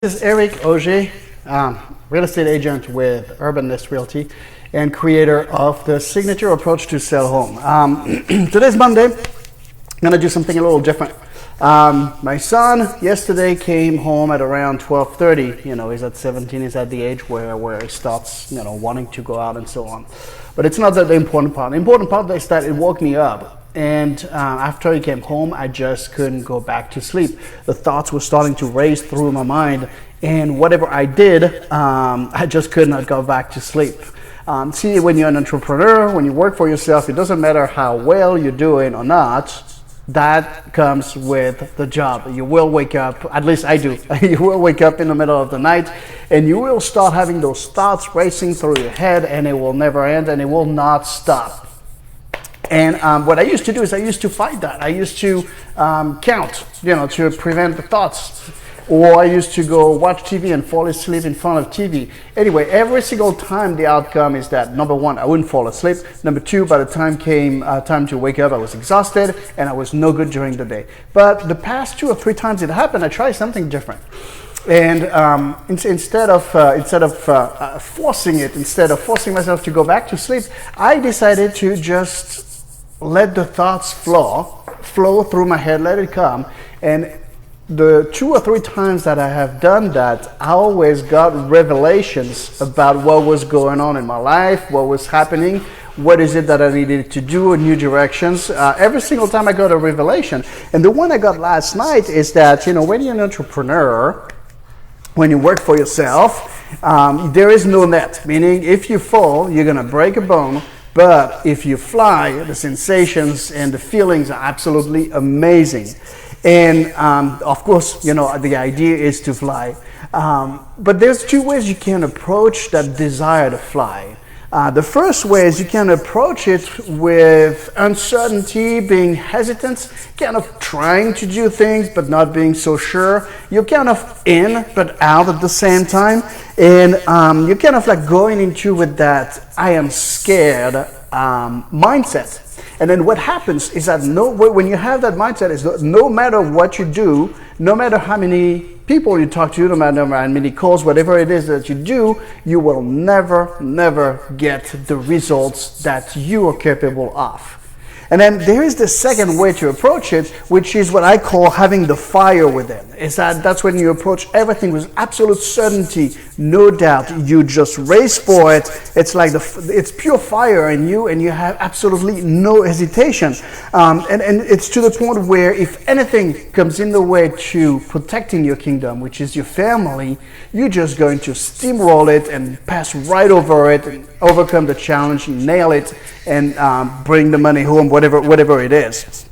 This is Eric Auger, real estate agent with Urban Nest Realty and creator of the signature approach to sell home. Today's Monday. I'm gonna do something a little different. My son yesterday came home at around 12:30. You know, he's at 17. He's at the age where he starts, wanting to go out and so on. But it's not that the important part. The important part is that it woke me up. And after he came home, I just couldn't go back to sleep. The thoughts were starting to race through my mind, and whatever I did, I just could not go back to sleep. See, when you're an entrepreneur, when you work for yourself, it doesn't matter how well you're doing or not. That comes with the job. You will wake up, at least I do, you will wake up in the middle of the night and you will start having those thoughts racing through your head, and it will never end and it will not stop. And what I used to do is I used to fight that. I used to count, to prevent the thoughts. Or I used to go watch TV and fall asleep in front of TV. Anyway, every single time the outcome is that, number one, I wouldn't fall asleep. Number two, by the time came time to wake up, I was exhausted and I was no good during the day. But the past 2 or 3 times it happened, I tried something different. And instead of forcing myself to go back to sleep, I decided to just let the thoughts flow through my head, let it come. And the 2 or 3 times that I have done that, I always got revelations about what was going on in my life, what was happening, what is it that I needed to do, new directions. Every single time I got a revelation. And the one I got last night is that, when you're an entrepreneur, when you work for yourself, there is no net. Meaning, if you fall, you're going to break a bone. But if you fly, the sensations and the feelings are absolutely amazing. And of course, the idea is to fly. But there's 2 ways you can approach that desire to fly. The first way is you can approach it with uncertainty, being hesitant, kind of trying to do things but not being so sure. You're kind of in but out at the same time. And you're kind of like going into with that I am scared mindset. And then what happens is that when you have that mindset, is no matter what you do, no matter how many people you talk to, no matter how many calls, whatever it is that you do, you will never get the results that you are capable of. And then there is the second way to approach it, which is what I call having the fire within. That's when you approach everything with absolute certainty, no doubt. You just race for it. It's like it's pure fire in you, and you have absolutely no hesitation. And it's to the point where if anything comes in the way to protecting your kingdom, which is your family, you're just going to steamroll it and pass right over it and overcome the challenge, nail it, and bring the money home, whatever it is.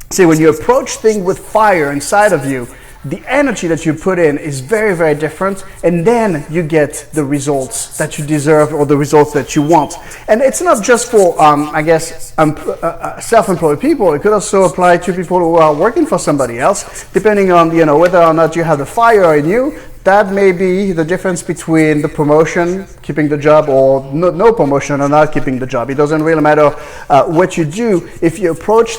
See, when you approach things with fire inside of you, the energy that you put in is very, very different, and then you get the results that you deserve or the results that you want. And it's not just for, self-employed people. It could also apply to people who are working for somebody else, depending on, whether or not you have the fire in you. That may be the difference between the promotion, keeping the job, or no promotion or not keeping the job. It doesn't really matter what you do. If you approach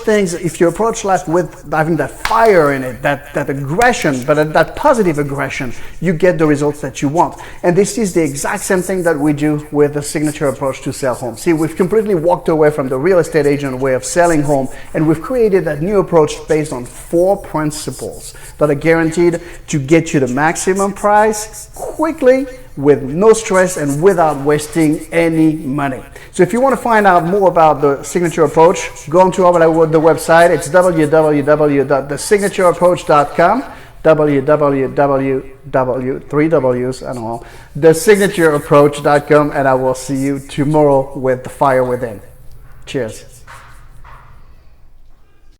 life with having that fire in it, that aggression, but that positive aggression, you get the results that you want. And this is the exact same thing that we do with the signature approach to sell home. See, we've completely walked away from the real estate agent way of selling home, and we've created that new approach based on 4 principles that are guaranteed to get you the maximum price quickly, with no stress and without wasting any money. So if you want to find out more about the signature approach, go on to the website. It's www.thesignatureapproach.com, thesignatureapproach.com, and I will see you tomorrow with the fire within. Cheers.